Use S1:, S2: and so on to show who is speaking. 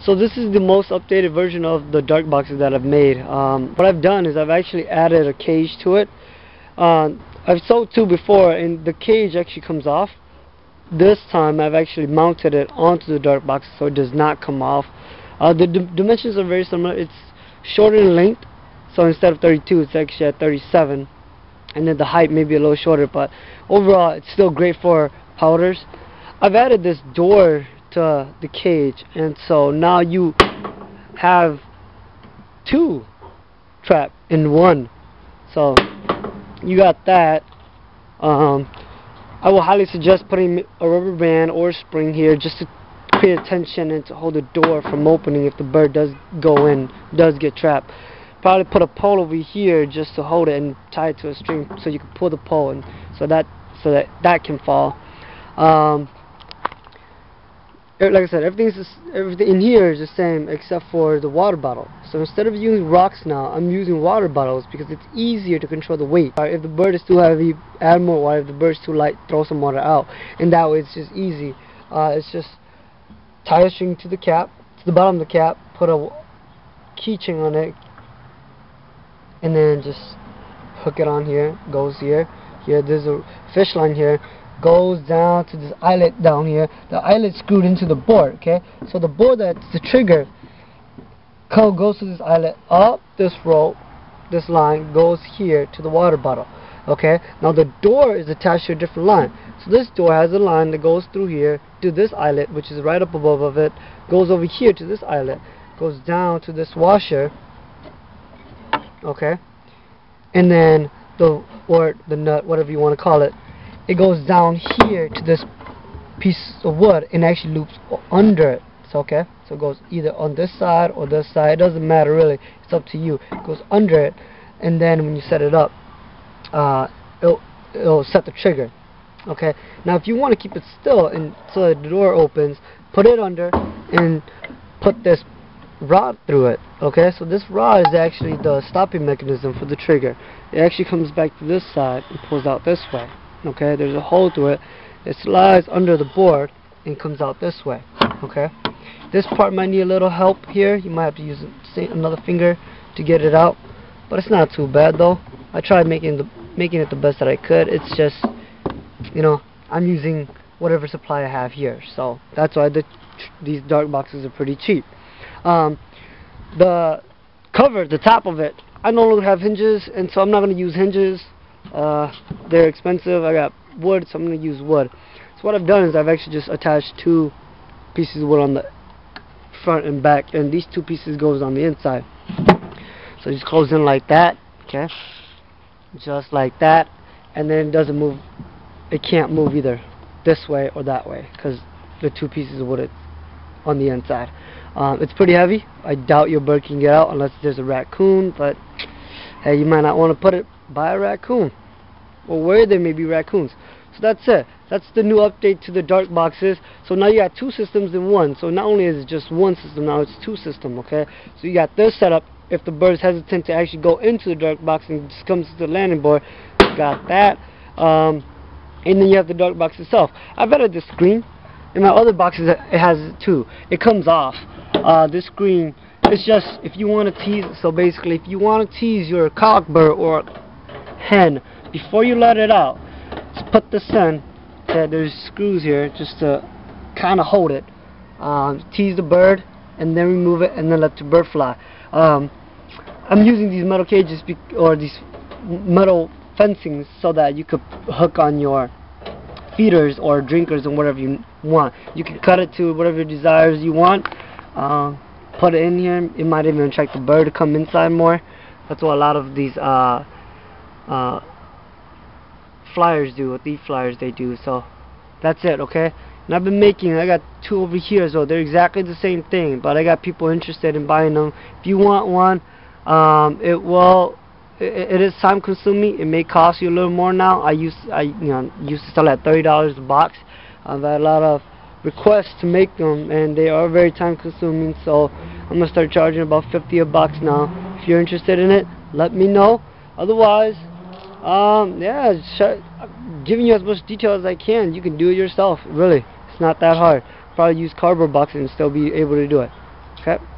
S1: So this is the most updated version of the dark boxes that I've made. What I've done is I've actually added a cage to it. I've sold two before and the cage actually comes off. This time I've actually mounted it onto the dark box so it does not come off. The dimensions are very similar. It's shorter in length, so instead of 32 it's actually at 37, and then the height may be a little shorter, but overall it's still great for powders. I've added this door to the cage, and so now you have two trap in one. So you got that. I will highly suggest putting a rubber band or a spring here just to create tension and to hold the door from opening if the bird does go in, does get trapped. Probably put a pole over here just to hold it and tie it to a string so you can pull the pole and so that can fall. Like I said, everything in here is the same except for the water bottle. So instead of using rocks now, I'm using water bottles because it's easier to control the weight. If the bird is too heavy, add more water. If the bird is too light, throw some water out. And that way it's just easy. It's just tie a string to the cap, to the bottom of the cap, put a keychain on it, and then just hook it on here. Goes here. Here, there's a fish line here. Goes down to this eyelet down here. The eyelet screwed into the board, okay? So the board that's the trigger goes to this eyelet, up this rope, this line goes here to the water bottle, okay? Now the door is attached to a different line. So this door has a line that goes through here to this eyelet, which is right up above of it, goes over here to this eyelet, goes down to this washer, okay? And then the nut, whatever you want to call it, it goes down here to this piece of wood and actually loops under it. So okay, so it goes either on this side or this side. It doesn't matter really. It's up to you. It goes under it, and then when you set it up, it'll set the trigger. Okay. Now if you want to keep it still and so the door opens, put it under and put this rod through it. Okay. So this rod is actually the stopping mechanism for the trigger. It actually comes back to this side and pulls out this way. Okay, there's a hole to it. It slides under the board and comes out this way. Okay, this part might need a little help here. You might have to use another finger to get it out, but it's not too bad though. I tried making it the best that I could. It's just, you know, I'm using whatever supply I have here, so that's why these dark boxes are pretty cheap. The cover, the top of it, I no longer have hinges, and so I'm not going to use hinges. They're expensive. I got wood, so I'm going to use wood. So what I've done is I've actually just attached two pieces of wood on the front and back, and these two pieces goes on the inside. So just close in like that, okay, just like that, and then it doesn't move. It can't move either this way or that way because the two pieces of wood on the inside. It's pretty heavy. I doubt your bird can get out unless there's a raccoon, but hey, you might not want to buy a raccoon, or where there may be raccoons. So that's it. That's the new update to the dark boxes. So now you got two systems in one. So not only is it just one system, now it's two systems. Okay. So you got this setup. If the bird's hesitant to actually go into the dark box and just comes to the landing board, you got that. And then you have the dark box itself. I've added the screen. In my other boxes, it has it too. It comes off. This screen. It's just if you want to tease. So basically, if you want to tease your cockbird or hen before you let it out, just put this in. There's screws here just to kind of hold it, tease the bird, and then remove it, and then let the bird fly. I'm using these metal cages or these metal fencings so that you could hook on your feeders or drinkers and whatever you want. You can cut it to whatever desires you want. Put it in here. It might even attract the bird to come inside more. That's what a lot of these flyers do. With these flyers they do. So that's it. Okay. And I've been making. I got two over here, so they're exactly the same thing. But I got people interested in buying them. If you want one, it is time consuming. It may cost you a little more now. I used to sell at $30 a box. I've had a lot of requests to make them, and they are very time consuming, so I'm gonna start charging about $50 a box now. If you're interested in it, let me know. Otherwise, yeah, giving you as much detail as I can. You can do it yourself, really. It's not that hard. Probably use cardboard boxes and still be able to do it. Okay. Okay.